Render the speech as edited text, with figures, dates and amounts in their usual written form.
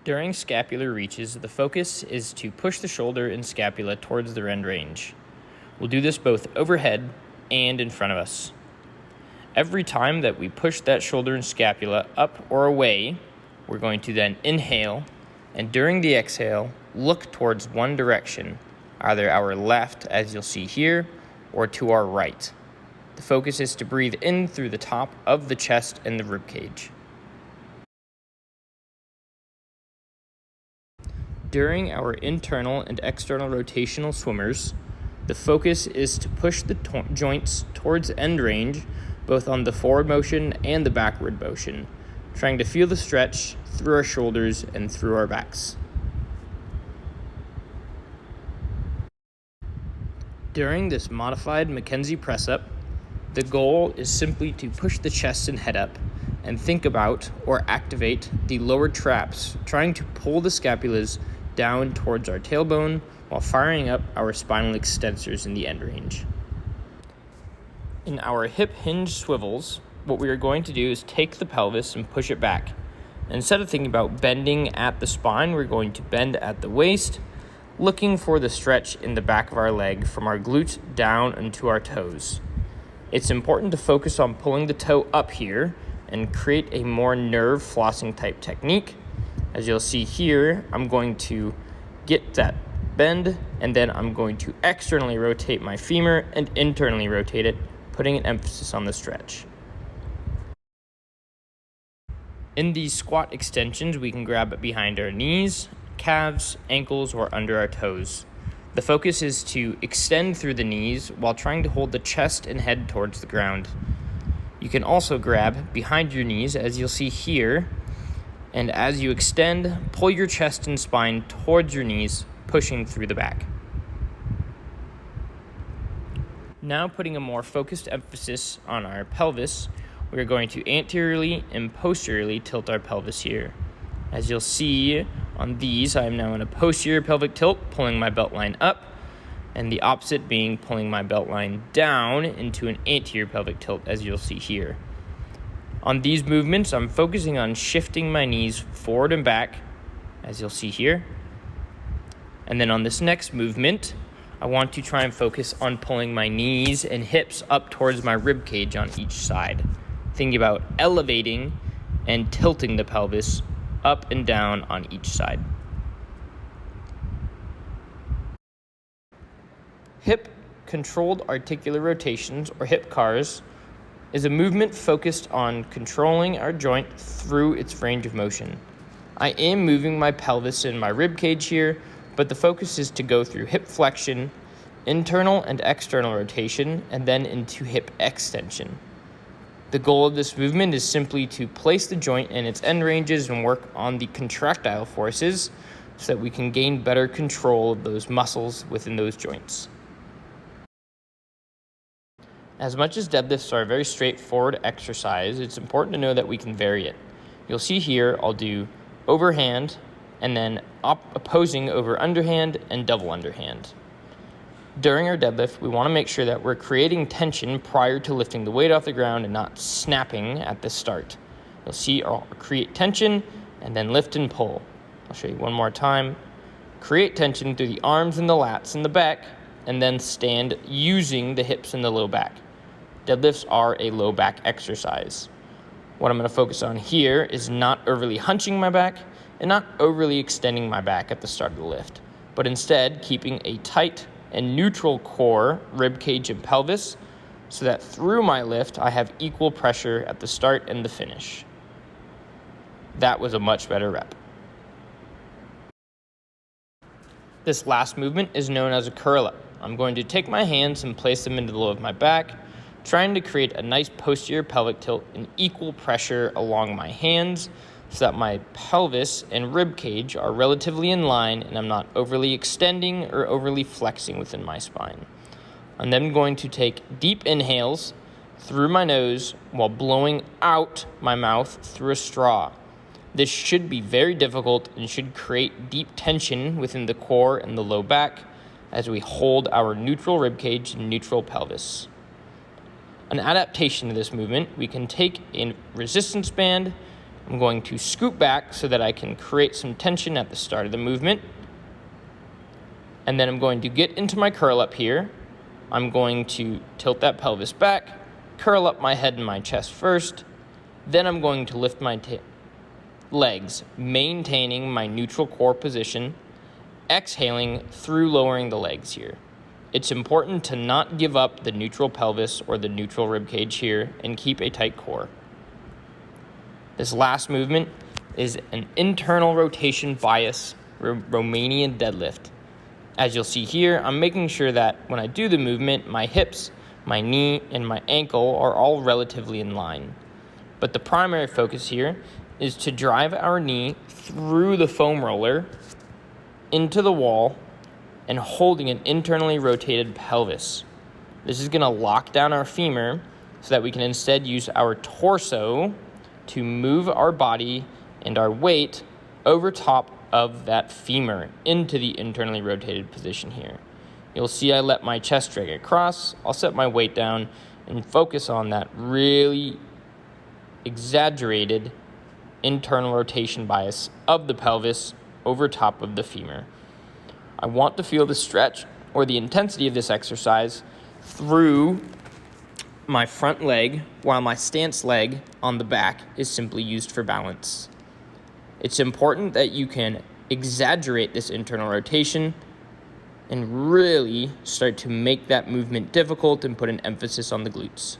During scapular reaches, the focus is to push the shoulder and scapula towards the end range. We'll do this both overhead and in front of us. Every time that we push that shoulder and scapula up or away, we're going to then inhale, and during the exhale, look towards one direction, either our left, as you'll see here, or to our right. The focus is to breathe in through the top of the chest and the rib cage. During our internal and external rotational swimmers, the focus is to push the joints towards end range, both on the forward motion and the backward motion, trying to feel the stretch through our shoulders and through our backs. During this modified McKenzie press-up, the goal is simply to push the chest and head up and think about or activate the lower traps, trying to pull the scapulas down towards our tailbone while firing up our spinal extensors in the end range. In our hip-hinge swivels, what we are going to do is take the pelvis and push it back. Instead of thinking about bending at the spine, we're going to bend at the waist, looking for the stretch in the back of our leg from our glutes down into our toes. It's important to focus on pulling the toe up here and create a more nerve flossing type technique. As you'll see here, I'm going to get that bend, and then I'm going to externally rotate my femur and internally rotate it, putting an emphasis on the stretch. In these squat extensions, we can grab behind our knees, calves, ankles, or under our toes. The focus is to extend through the knees while trying to hold the chest and head towards the ground. You can also grab behind your knees, as you'll see here, and as you extend, pull your chest and spine towards your knees, pushing through the back. Now, putting a more focused emphasis on our pelvis, we are going to anteriorly and posteriorly tilt our pelvis here. As you'll see on these, I am now in a posterior pelvic tilt, pulling my belt line up, and the opposite being pulling my belt line down into an anterior pelvic tilt, as you'll see here. On these movements, I'm focusing on shifting my knees forward and back, as you'll see here. And then on this next movement, I want to try and focus on pulling my knees and hips up towards my rib cage on each side, thinking about elevating and tilting the pelvis up and down on each side. Hip controlled articular rotations, or hip CARs, is a movement focused on controlling our joint through its range of motion. I am moving my pelvis and my rib cage here, but the focus is to go through hip flexion, internal and external rotation, and then into hip extension. The goal of this movement is simply to place the joint in its end ranges and work on the contractile forces so that we can gain better control of those muscles within those joints. As much as deadlifts are a very straightforward exercise, it's important to know that we can vary it. You'll see here I'll do overhand and then opposing over underhand and double underhand. During our deadlift, we want to make sure that we're creating tension prior to lifting the weight off the ground and not snapping at the start. You'll see I'll create tension and then lift and pull. I'll show you one more time. Create tension through the arms and the lats and the back, and then stand using the hips and the low back. Deadlifts are a low back exercise. What I'm going to focus on here is not overly hunching my back and not overly extending my back at the start of the lift, but instead keeping a tight and neutral core, rib cage, and pelvis so that through my lift I have equal pressure at the start and the finish. That was a much better rep. This last movement is known as a curl up. I'm going to take my hands and place them into the low of my back, trying to create a nice posterior pelvic tilt and equal pressure along my hands so that my pelvis and rib cage are relatively in line and I'm not overly extending or overly flexing within my spine. I'm then going to take deep inhales through my nose while blowing out my mouth through a straw. This should be very difficult and should create deep tension within the core and the low back as we hold our neutral rib cage and neutral pelvis. An adaptation to this movement, we can take a resistance band, I'm going to scoot back so that I can create some tension at the start of the movement. And then I'm going to get into my curl up here. I'm going to tilt that pelvis back, curl up my head and my chest first. Then I'm going to lift my legs, maintaining my neutral core position, exhaling through lowering the legs here. It's important to not give up the neutral pelvis or the neutral rib cage here and keep a tight core. This last movement is an internal rotation bias Romanian deadlift. As you'll see here, I'm making sure that when I do the movement, my hips, my knee, and my ankle are all relatively in line. But the primary focus here is to drive our knee through the foam roller into the wall and holding an internally rotated pelvis. This is going to lock down our femur so that we can instead use our torso to move our body and our weight over top of that femur into the internally rotated position here. You'll see I let my chest drag across. I'll set my weight down and focus on that really exaggerated internal rotation bias of the pelvis over top of the femur. I want to feel the stretch or the intensity of this exercise through my front leg, while my stance leg on the back is simply used for balance. It's important that you can exaggerate this internal rotation and really start to make that movement difficult and put an emphasis on the glutes.